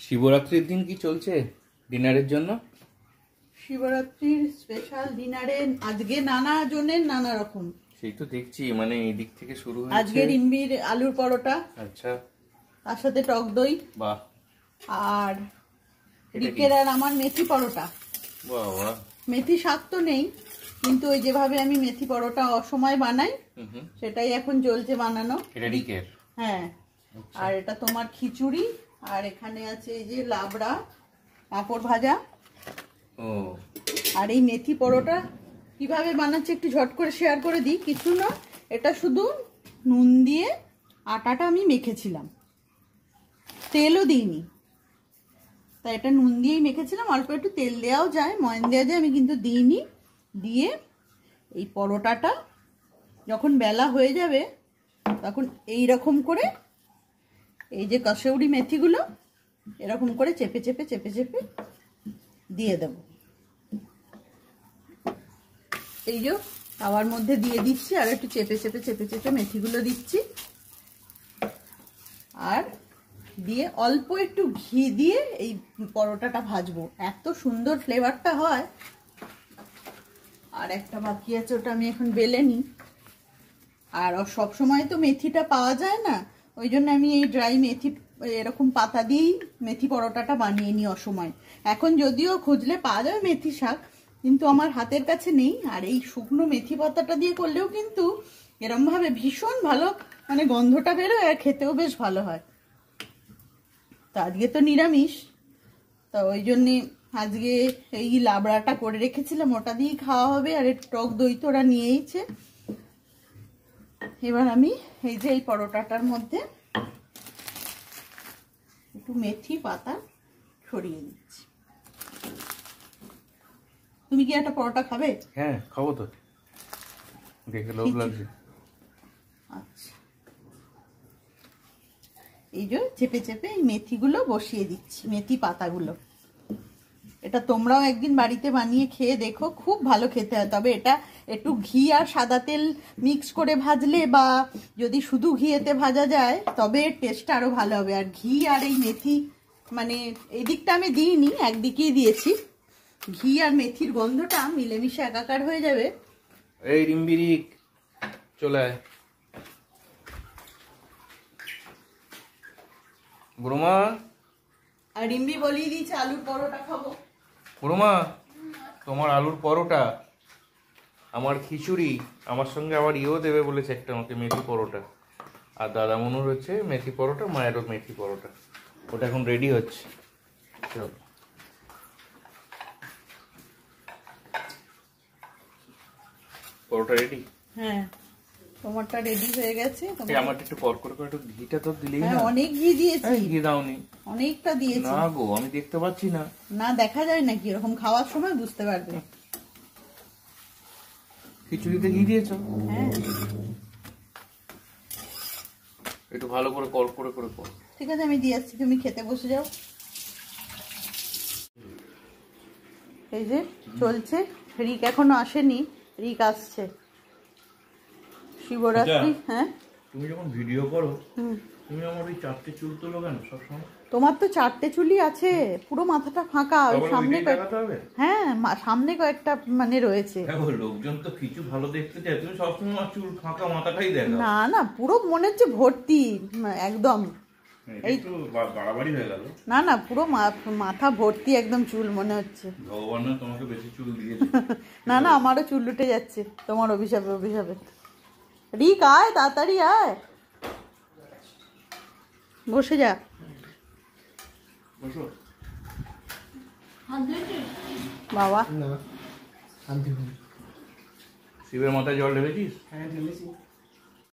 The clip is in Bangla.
শিবরাত্রির দিন কি চলছে ডিনারের জন্য? শিবরাত্রির স্পেশাল ডিনারে আজকে নানা জনের নানা রকম। সেই তো দেখছি, মানে এই দিক থেকে শুরু হয়েছে। আজকে রিম্বির আলুর পরোটা, আচ্ছা, তার সাথে টক দই। বাহ। আর রিকের আর আমার মেথি পরোটা। বাহ বাহ। মেথি শাক তো নেই, কিন্তু ওই যেভাবে আমি মেথি পরোটা অসময় বানাই সেটাই এখন চলছে বানানো। এটা রিকের? হ্যাঁ। আর এটা তোমার খিচুড়ি, আর এখানে আছে এই যে লাবড়া, পাঁপড় ভাজা। ও, আর এই মেথি পরোটা কিভাবে বানাচ্ছে একটু ঝট করে শেয়ার করে দিই। কিছু না, এটা শুধু নুন দিয়ে আটাটা আমি মেখেছিলাম, তেলও দিইনি। তাই এটা নুন দিয়েই মেখেছিলাম, অল্প একটু তেল দেওয়াও যায়, ময়ন দেওয়া যায়, আমি কিন্তু দিইনি। দিয়ে এই পরোটাটা যখন বেলা হয়ে যাবে তখন এই রকম করে এই যে কসৌরি মেথিগুলো এরকম করে চেপে চেপে চেপে চেপে দিয়ে দেব। এই যে তাওয়ার মধ্যে দিয়ে দিচ্ছি, আর একটু চেপে চেপে চেপে চেপে মেথিগুলো দিচ্ছি, আর দিয়ে অল্প একটু ঘি দিয়ে এই পরোটাটা ভাজবো। এত সুন্দর ফ্লেভারটা হয়। আর একটা বাকি আছে, ওটা আমি এখন বেলে নিই। আর সব সময় তো মেথিটা পাওয়া যায় না, ওই জন্য আমি এই ড্রাই মেথি এরকম পাতা দিয়েই মেথি পরোটাটা বানিয়ে নিই অসময়। এখন যদিও খুঁজলে পাওয়া যাবে মেথি শাক, কিন্তু আমার হাতের কাছে নেই। আর এই শুকনো মেথি পাতাটা দিয়ে করলেও কিন্তু এরমভাবে ভীষণ ভালো, মানে গন্ধটা বেরোয় আর খেতেও বেশ ভালো হয়। তো আজকে তো নিরামিষ, তো ওই জন্যে আজকে এই লাবড়াটা করে রেখেছিলাম, ওটা দিয়েই খাওয়া হবে। আর টক দই তো ওরা নিয়েইছে। এবার আমি এই যে এই পরোটাটার মধ্যে একটু মেথি পাতা ছড়িয়ে দিচ্ছি। তুমি কি একটা পরোটা খাবে? হ্যাঁ খাবো তো, দেখে লোভ লাগছে। আচ্ছা, এই যে চেপে চেপে এই মেথিগুলো বসিয়ে দিচ্ছি, মেথি পাতাগুলো। এটা তোমরাও একদিন বাড়িতে বানিয়ে খেয়ে দেখো, খুব ভালো খেতে হয়। তবে এটা একটু ঘি আর সাদা তেল মিক্স করে ভাজলে, বা যদি শুধু ঘিয়েতে ভাজা যায় তবে টেস্টটা আরো ভালো হবে। আর ঘি আর এই মেথি, মানে এই দিকটা আমি দিইনি, একদিকেই দিয়েছি। ঘি আর মেথির গন্ধটা মিলেমিশে একাকার হয়ে যাবে। এই রিম্বিরিক চলে আয়। বুড়োমা, আর রিম্বি বলিয়ে দিয়েছে আলুর পরোটা খাবো। বুড়োমা, তোমার আলুর পরোটা, আমার খিচুড়ি, আমার সঙ্গে আবার ইয়েও দেবে বলেছে একটা আমাকে, মেথি পরোটা। আর দাদা মনুর হচ্ছে মেথি পরোটা, মায়েরও মেথি পরোটা। ওটা এখন রেডি হচ্ছে। চল, পরোটা রেডি? হ্যাঁ, তোমারটা রেডি হয়ে গেছে। আমারটা একটু পর করে একটু ঘিটা তো দিলেই না। অনেক ঘি দিয়েছি। ঘি দাওনি? অনেকটা দিয়েছি। না গো, আমি দেখতে পাচ্ছি না। না, দেখা যায় নাকি? এরকম খাওয়ার সময় বুঝতে পারবে। খিচুড়িতে ঘি দিয়েছো? হ্যাঁ, একটু ভালো করে কল করে করে কর। ঠিক আছে, আমি দিয়ে আসছি, তুমি খেতে বসে যাও। এই যে চলছে, রিক এখনো আসেনি, রিক আসছে। শিবরাত্রি। হ্যাঁ, তুমি যখন ভিডিও করো তুমি আমার ওই চারটে চুল তোলো কেন সবসময়? তোমার তো চারটে চুলই আছে, পুরো মাথাটা ফাঁকা। ওই সামনে হ্যাঁ, সামনে কয়েকটা মানে রয়েছে। লোকজন তো কিছু ভালো দেখতে চায়, তুমি সবসময় আমার চুল ফাঁকা মাথাটাই দেখো। না না, পুরো মনে হচ্ছে ভর্তি একদম। এই তো বাড়াবাড়ি হয়ে গেল। না না, পুরো মাথা ভর্তি একদম চুল মনে হচ্ছে। ভগবান না তোমাকে বেশি চুল দিয়েছে। না না, আমারও চুল উঠে যাচ্ছে তোমার অভিশাপে অভিশাপে। রিক আয়, তাড়াতাড়ি আয়, বসে যা। বাবা, শিবের মাথায় জল ঢেলেছিস? হ্যাঁ ঢেলেছি।